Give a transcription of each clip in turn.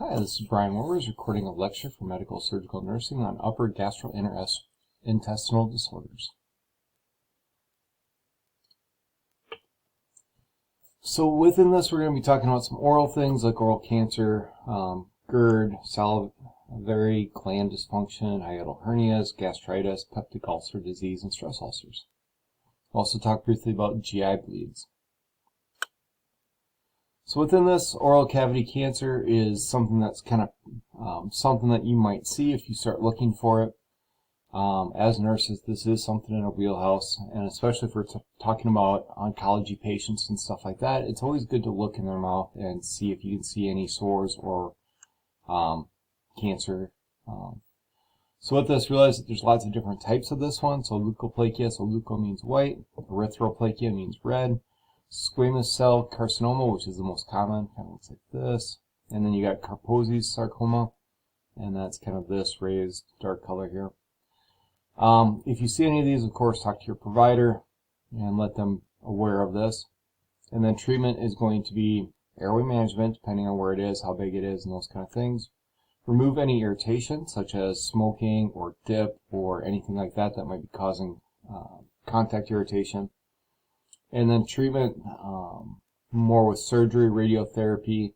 Hi, this is Brian Warwers recording a lecture for medical surgical nursing on upper gastrointestinal disorders. So within this, we're going to be talking about some oral things like oral cancer, GERD, salivary gland dysfunction, hiatal hernias, gastritis, peptic ulcer disease, and stress ulcers. We'll also talk briefly about GI bleeds. So within this, oral cavity cancer is something that's kind of something that you might see if you start looking for it. As nurses, this is something in our wheelhouse, and especially if we're talking about oncology patients and stuff like that, it's always good to look in their mouth and see if you can see any sores or cancer. So with this, realize that there's lots of different types of this one. So leukoplakia, so leuko means white, erythroplakia means red, squamous cell carcinoma, which is the most common, kind of looks like this. And then you got Kaposi's sarcoma, and that's kind of this raised dark color here. If you see any of these, of course, talk to your provider and let them aware of this. And then treatment is going to be airway management, depending on where it is, how big it is, and those kind of things. Remove any irritation, such as smoking or dip or anything like that that might be causing contact irritation. And then treatment, more with surgery, radiotherapy,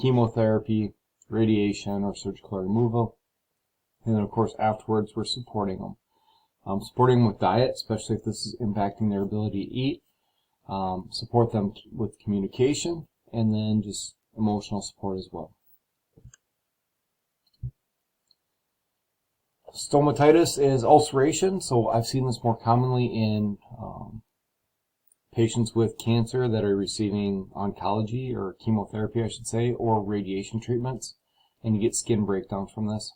chemotherapy, radiation, or surgical removal. And then, of course, afterwards, we're supporting them. Supporting them with diet, especially if this is impacting their ability to eat. Support them with communication, and then just emotional support as well. Stomatitis is ulceration, so I've seen this more commonly in patients with cancer that are receiving oncology or chemotherapy, I should say, or radiation treatments, and you get skin breakdowns from this.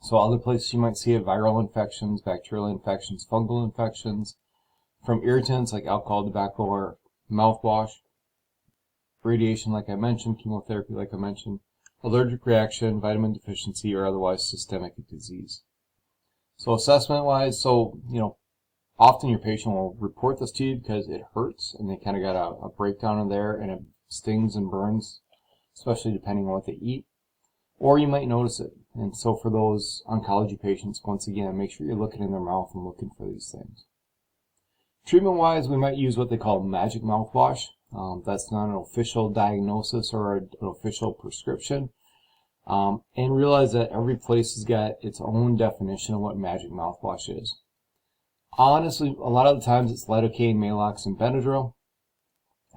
So other places you might see it, viral infections, bacterial infections, fungal infections, from irritants like alcohol, tobacco, or mouthwash, radiation like I mentioned, chemotherapy like I mentioned, allergic reaction, vitamin deficiency, or otherwise systemic disease. So assessment-wise, often your patient will report this to you because it hurts and they kind of got a breakdown in there and it stings and burns, especially depending on what they eat. Or you might notice it. And so for those oncology patients, once again, make sure you're looking in their mouth and looking for these things. Treatment-wise, we might use what they call magic mouthwash. That's not an official diagnosis or an official prescription. And realize that every place has got its own definition of what magic mouthwash is. Honestly, a lot of the times it's lidocaine, Maalox, and Benadryl,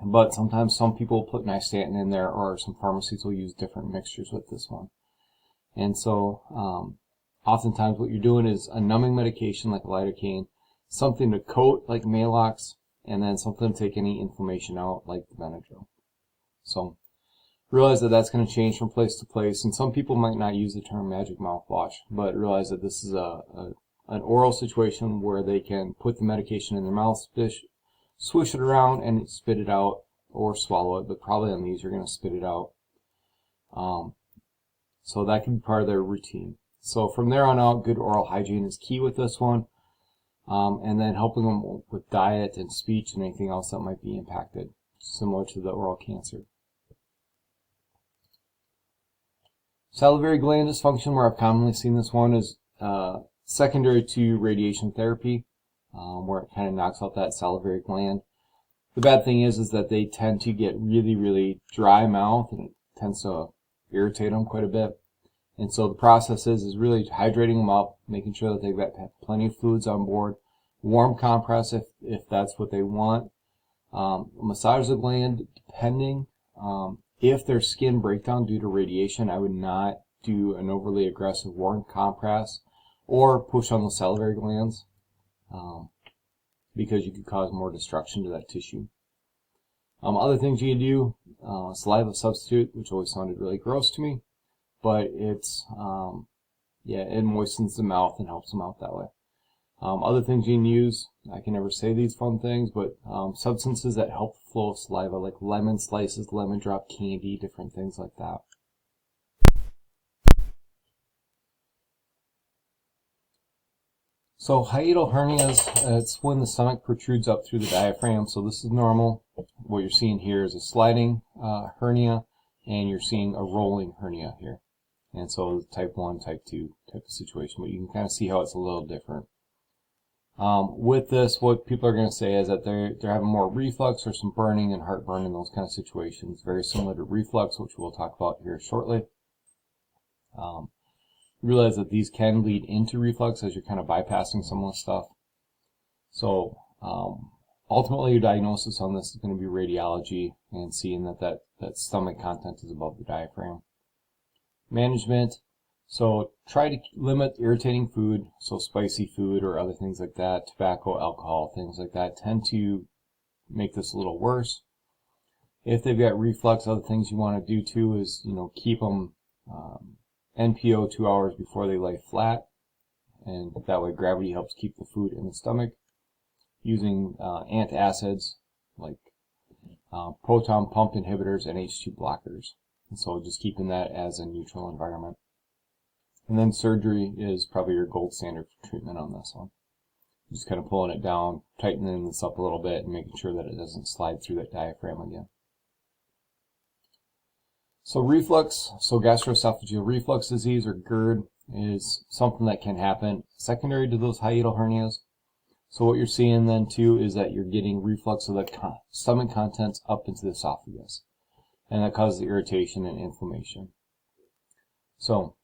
but sometimes some people put nystatin in there, or some pharmacies will use different mixtures with this one. And so, oftentimes what you're doing is a numbing medication like lidocaine, something to coat like Maalox, and then something to take any inflammation out like the Benadryl. So, realize that that's going to change from place to place, and some people might not use the term magic mouthwash, but realize that this is an oral situation where they can put the medication in their mouth, swish it around, and spit it out, or swallow it, but probably on these you're going to spit it out. So that can be part of their routine. So from there on out, good oral hygiene is key with this one, and then helping them with diet and speech and anything else that might be impacted, similar to the oral cancer. Salivary gland dysfunction, where I've commonly seen this one, is secondary to radiation therapy, where it kind of knocks out that salivary gland. The bad thing is that they tend to get really, really dry mouth, and it tends to irritate them quite a bit. And so the process is really hydrating them up, making sure that they've got plenty of fluids on board, warm compress if that's what they want, massage the gland depending. If there's skin breakdown due to radiation, I would not do an overly aggressive warm compress or push on the salivary glands, because you could cause more destruction to that tissue. Other things you can do, saliva substitute, which always sounded really gross to me, but it's, it moistens the mouth and helps them out that way. Other things you can use, I can never say these fun things, but substances that help the flow of saliva, like lemon slices, lemon drop candy, different things like that. So hiatal hernias, it's when the stomach protrudes up through the diaphragm, so this is normal. What you're seeing here is a sliding hernia. and you're seeing a rolling hernia here. And so type 1, type 2 type of situation, but you can kind of see how it's a little different. With this, what people are going to say is that they're having more reflux or some burning and heartburn in those kind of situations, very similar to reflux, which we'll talk about here shortly. Realize that these can lead into reflux as you're kind of bypassing some of the stuff. So ultimately, your diagnosis on this is going to be radiology and seeing that stomach content is above the diaphragm. Management. So try to limit irritating food, so spicy food or other things like that, tobacco, alcohol, things like that tend to make this a little worse. If they've got reflux, other things you want to do too is, keep them NPO 2 hours before they lay flat, and that way gravity helps keep the food in the stomach. Using antacids like proton pump inhibitors and H2 blockers. And so just keeping that as a neutral environment. And then surgery is probably your gold standard for treatment on this one. Just kind of pulling it down, tightening this up a little bit, and making sure that it doesn't slide through that diaphragm again. So reflux, so gastroesophageal reflux disease or GERD is something that can happen secondary to those hiatal hernias. So what you're seeing then too is that you're getting reflux of the stomach contents up into the esophagus, and that causes irritation and inflammation. So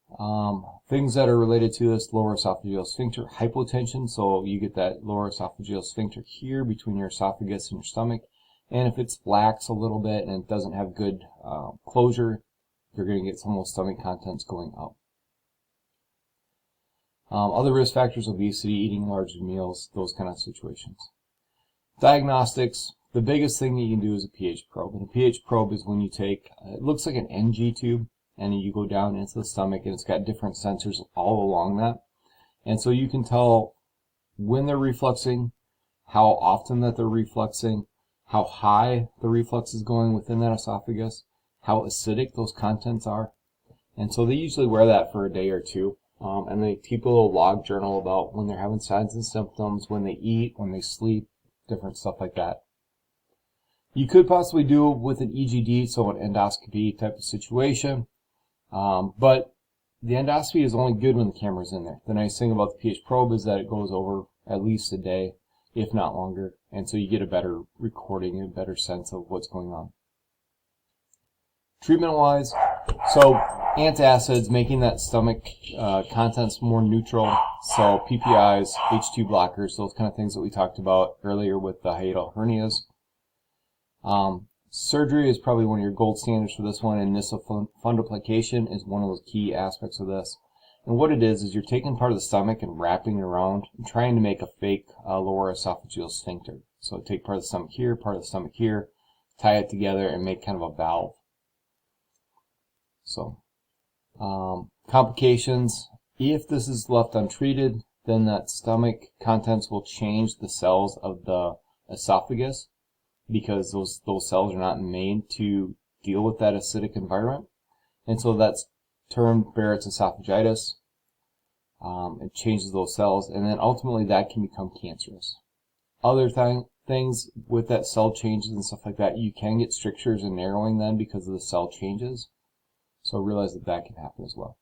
things that are related to this: lower esophageal sphincter hypotension, so you get that lower esophageal sphincter here between your esophagus and your stomach, and if it's lax a little bit and it doesn't have good closure, you're going to get some of those stomach contents going up. Other risk factors: obesity, eating large meals, those kind of situations. Diagnostics: the biggest thing that you can do is a pH probe. And a pH probe is when you take, it looks like an NG tube, and you go down into the stomach, and it's got different sensors all along that. And so you can tell when they're refluxing, how often that they're refluxing, how high the reflux is going within that esophagus, how acidic those contents are. And so they usually wear that for a day or two. And they keep a little log journal about when they're having signs and symptoms, when they eat, when they sleep, different stuff like that. You could possibly do it with an EGD, so an endoscopy type of situation. But the endoscopy is only good when the camera's in there. The nice thing about the pH probe is that it goes over at least a day, if not longer. And so you get a better recording, a better sense of what's going on. Treatment-wise, so antacids, making that stomach contents more neutral. So PPIs, H2 blockers, those kind of things that we talked about earlier with the hiatal hernias. Surgery is probably one of your gold standards for this one, and fundoplication is one of those key aspects of this. And what it is you're taking part of the stomach and wrapping it around and trying to make a fake lower esophageal sphincter. So take part of the stomach here, part of the stomach here, tie it together and make kind of a valve. So complications: if this is left untreated, then that stomach contents will change the cells of the esophagus, because those cells are not made to deal with that acidic environment. And so that's termed Barrett's esophagitis. It changes those cells, and then ultimately that can become cancerous. Other things with that cell changes and stuff like that, you can get strictures and narrowing then because of the cell changes. So realize that that can happen as well.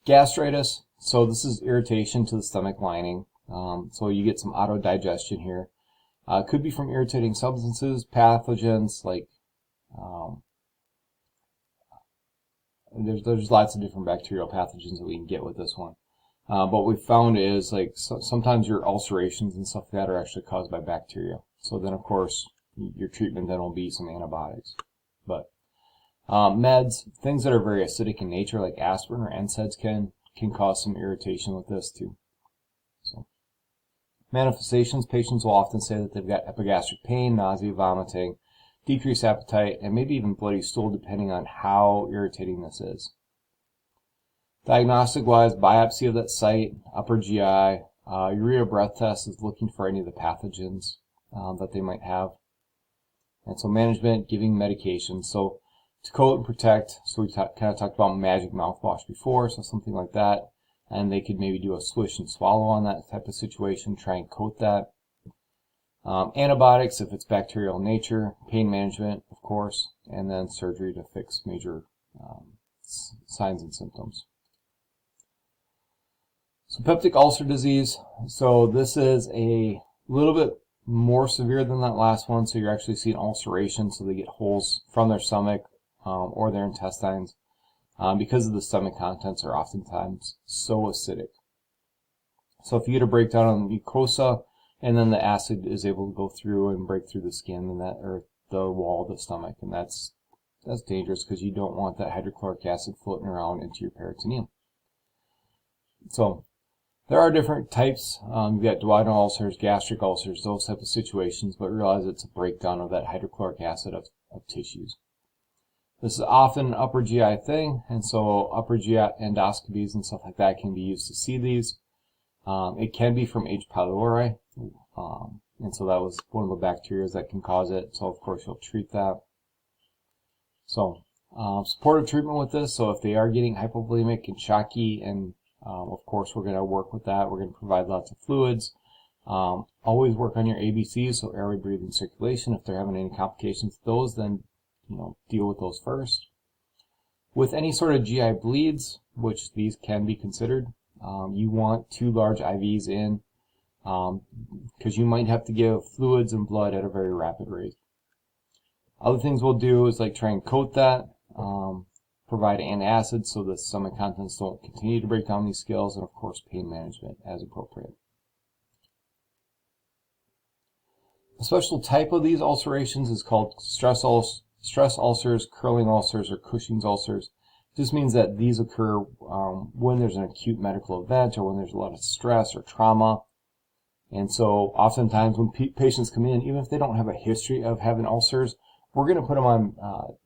Gastritis, so this is irritation to the stomach lining. So you get some autodigestion here. It could be from irritating substances, pathogens, like there's lots of different bacterial pathogens that we can get with this one. But what we found is sometimes your ulcerations and stuff like that are actually caused by bacteria. So then of course your treatment then will be some antibiotics. But meds, things that are very acidic in nature, like aspirin or NSAIDs, can cause some irritation with this too. So manifestations: patients will often say that they've got epigastric pain, nausea, vomiting, decreased appetite, and maybe even bloody stool, depending on how irritating this is. Diagnostic-wise: biopsy of that site, upper GI, urea breath test is looking for any of the pathogens that they might have. And so management: giving medication. So to coat and protect, so we kind of talked about magic mouthwash before, so something like that. And they could maybe do a swish and swallow on that type of situation, try and coat that. Antibiotics if it's bacterial in nature. Pain management, of course, and then surgery to fix major signs and symptoms. So peptic ulcer disease, so this is a little bit more severe than that last one, so you're actually seeing ulceration, so they get holes from their stomach or their intestines because of the stomach contents are oftentimes so acidic. So if you get a breakdown on the mucosa, and then the acid is able to go through and break through the skin and that, or the wall of the stomach, and that's dangerous because you don't want that hydrochloric acid floating around into your peritoneum. So there are different types. You've got duodenal ulcers, gastric ulcers, those type of situations, but realize it's a breakdown of that hydrochloric acid of tissues. This is often an upper GI thing, and so upper GI endoscopies and stuff like that can be used to see these. It can be from H. pylori, and so that was one of the bacteria that can cause it, so of course you'll treat that. So supportive treatment with this, so if they are getting hypovolemic and shocky, and of course we're going to work with that, we're going to provide lots of fluids. Always work on your ABCs, so airway, breathing, circulation. If they're having any complications with those, then deal with those first. With any sort of GI bleeds, which these can be considered, you want 2 large IVs in, because you might have to give fluids and blood at a very rapid rate. Other things we'll do is like try and coat that, provide antacids so the stomach contents don't continue to break down these scales, and of course pain management as appropriate. A special type of these ulcerations is called stress ulcers, curling ulcers, or Cushing's ulcers. This means that these occur when there's an acute medical event or when there's a lot of stress or trauma. And so oftentimes when patients come in, even if they don't have a history of having ulcers, we're going to put them on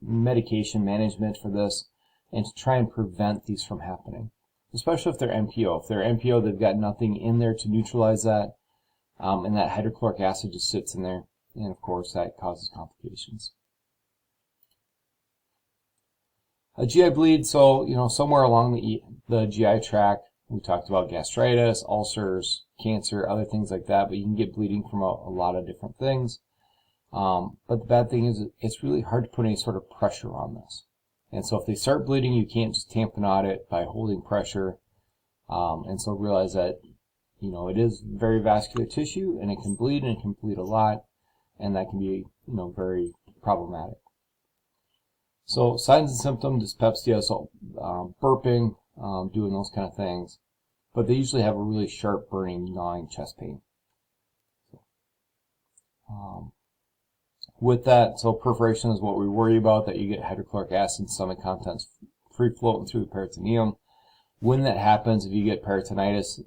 medication management for this and to try and prevent these from happening, especially if they're NPO. If they're NPO, they've got nothing in there to neutralize that, and that hydrochloric acid just sits in there, and of course that causes complications. A GI bleed, so somewhere along the GI tract, we talked about gastritis, ulcers, cancer, other things like that, but you can get bleeding from a lot of different things. But the bad thing is it's really hard to put any sort of pressure on this. And so if they start bleeding, you can't just tamponade it by holding pressure. And so realize that it is very vascular tissue, and it can bleed, and it can bleed a lot, and that can be very problematic. So signs and symptoms, dyspepsia, so burping, doing those kind of things, but they usually have a really sharp, burning, gnawing chest pain. With that, so perforation is what we worry about, that you get hydrochloric acid, stomach contents free floating through the peritoneum. When that happens, if you get peritonitis,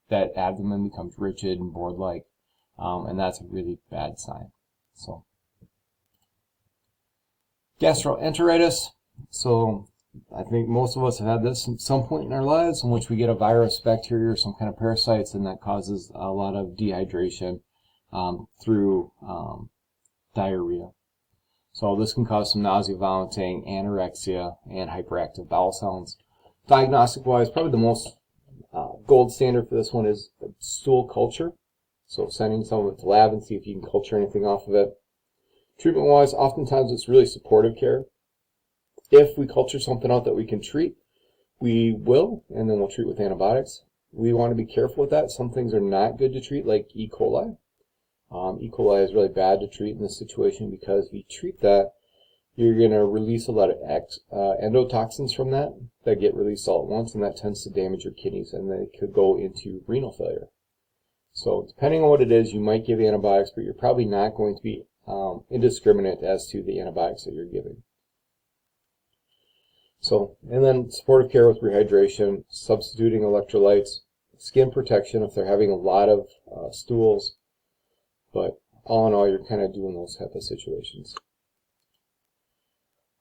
that abdomen becomes rigid and board-like, and that's a really bad sign. So gastroenteritis, so I think most of us have had this at some point in our lives, in which we get a virus, bacteria, or some kind of parasites, and that causes a lot of dehydration through diarrhea. So this can cause some nausea, vomiting, anorexia, and hyperactive bowel sounds. Diagnostic-wise, probably the most gold standard for this one is stool culture. So sending someone to the lab and see if you can culture anything off of it. Treatment-wise, oftentimes it's really supportive care. If we culture something out that we can treat, we will, and then we'll treat with antibiotics. We want to be careful with that. Some things are not good to treat, like E. coli. E. coli is really bad to treat in this situation because if you treat that, you're going to release a lot of endotoxins from that get released all at once, and that tends to damage your kidneys, and they could go into renal failure. So depending on what it is, you might give antibiotics, but you're probably not going to be indiscriminate as to the antibiotics that you're giving. So, and then supportive care with rehydration, substituting electrolytes, skin protection if they're having a lot of stools. But all in all, you're kind of doing those type of situations.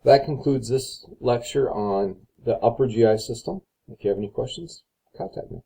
That concludes this lecture on the upper GI system. If you have any questions, contact me.